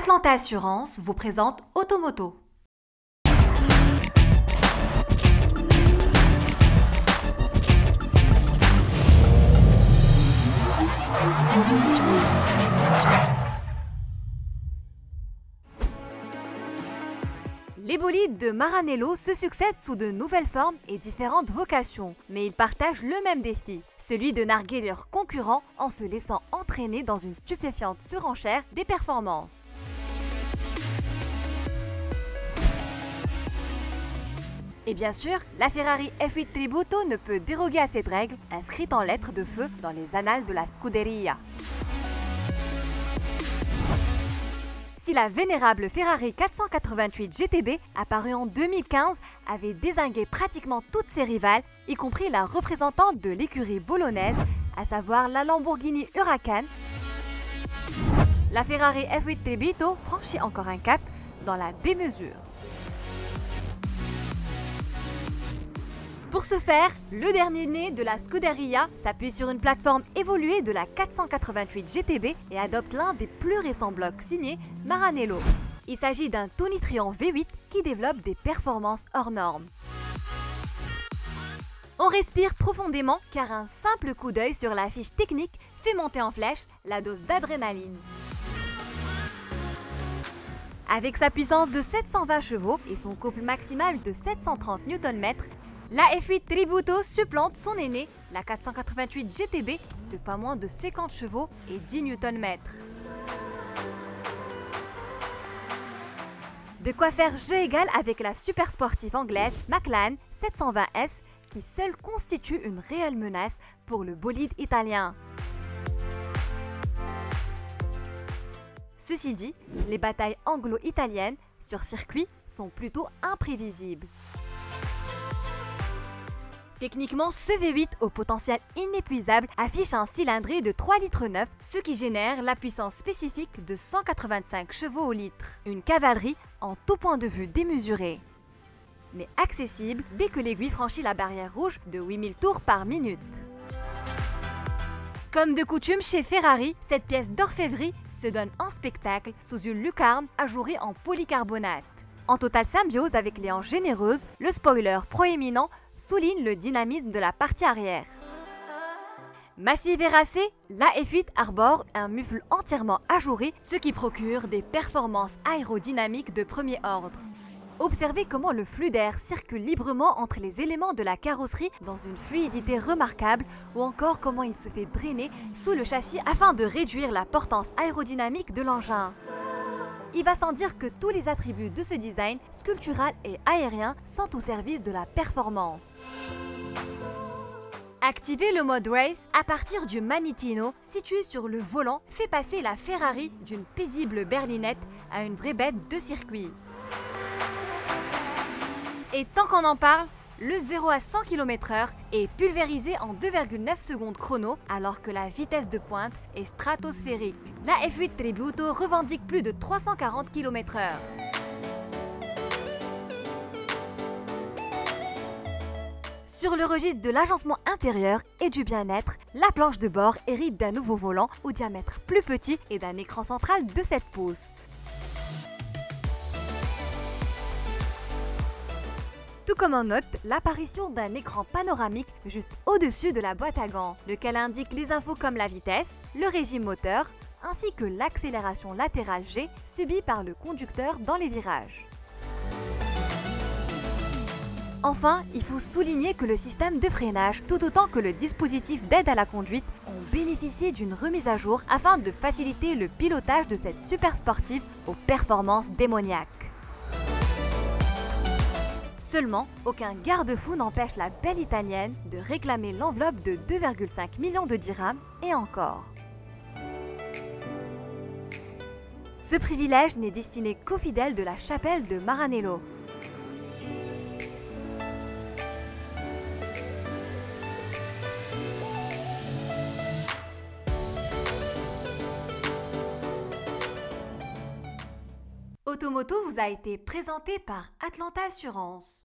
Atlanta Assurance vous présente Automoto. Les bolides de Maranello se succèdent sous de nouvelles formes et différentes vocations, mais ils partagent le même défi, celui de narguer leurs concurrents en se laissant entraîner dans une stupéfiante surenchère des performances. Et bien sûr, la Ferrari F8 Tributo ne peut déroger à cette règle, inscrite en lettres de feu dans les annales de la Scuderia. Si la vénérable Ferrari 488 GTB, apparue en 2015, avait dézingué pratiquement toutes ses rivales, y compris la représentante de l'écurie bolognaise, à savoir la Lamborghini Huracan, la Ferrari F8 Tributo franchit encore un cap dans la démesure. Pour ce faire, le dernier né de la Scuderia s'appuie sur une plateforme évoluée de la 488 GTB et adopte l'un des plus récents blocs signés Maranello. Il s'agit d'un tonitruant V8 qui développe des performances hors normes. On respire profondément car un simple coup d'œil sur la fiche technique fait monter en flèche la dose d'adrénaline. Avec sa puissance de 720 chevaux et son couple maximal de 730 Nm, la F8 Tributo supplante son aîné, la 488 GTB, de pas moins de 50 chevaux et 10 Nm. De quoi faire jeu égal avec la super sportive anglaise McLaren 720S, qui seule constitue une réelle menace pour le bolide italien. Ceci dit, les batailles anglo-italiennes sur circuit sont plutôt imprévisibles. Techniquement, ce V8 au potentiel inépuisable affiche un cylindré de 3,9 litres, ce qui génère la puissance spécifique de 185 chevaux au litre. Une cavalerie en tout point de vue démesurée, mais accessible dès que l'aiguille franchit la barrière rouge de 8000 tours par minute. Comme de coutume chez Ferrari, cette pièce d'orfèvrerie se donne en spectacle sous une lucarne ajourée en polycarbonate. En totale symbiose avec les hanches généreuses, le spoiler proéminent souligne le dynamisme de la partie arrière. Massive et racée, la F8 arbore un mufle entièrement ajouré, ce qui procure des performances aérodynamiques de premier ordre. Observez comment le flux d'air circule librement entre les éléments de la carrosserie dans une fluidité remarquable, ou encore comment il se fait drainer sous le châssis afin de réduire la portance aérodynamique de l'engin. Il va sans dire que tous les attributs de ce design, sculptural et aérien, sont au service de la performance. Activer le mode Race à partir du manettino situé sur le volant fait passer la Ferrari d'une paisible berlinette à une vraie bête de circuit. Et tant qu'on en parle, le 0 à 100 km/h est pulvérisé en 2,9 secondes chrono alors que la vitesse de pointe est stratosphérique. La F8 Tributo revendique plus de 340 km/h. Sur le registre de l'agencement intérieur et du bien-être, la planche de bord hérite d'un nouveau volant au diamètre plus petit et d'un écran central de 7 pouces. Tout comme on note l'apparition d'un écran panoramique juste au-dessus de la boîte à gants, lequel indique les infos comme la vitesse, le régime moteur, ainsi que l'accélération latérale G subie par le conducteur dans les virages. Enfin, il faut souligner que le système de freinage, tout autant que le dispositif d'aide à la conduite, ont bénéficié d'une remise à jour afin de faciliter le pilotage de cette super sportive aux performances démoniaques. Seulement, aucun garde-fou n'empêche la belle italienne de réclamer l'enveloppe de 2,5 millions de dirhams et encore. Ce privilège n'est destiné qu'aux fidèles de la chapelle de Maranello. Automoto vous a été présenté par Atlanta Assurance.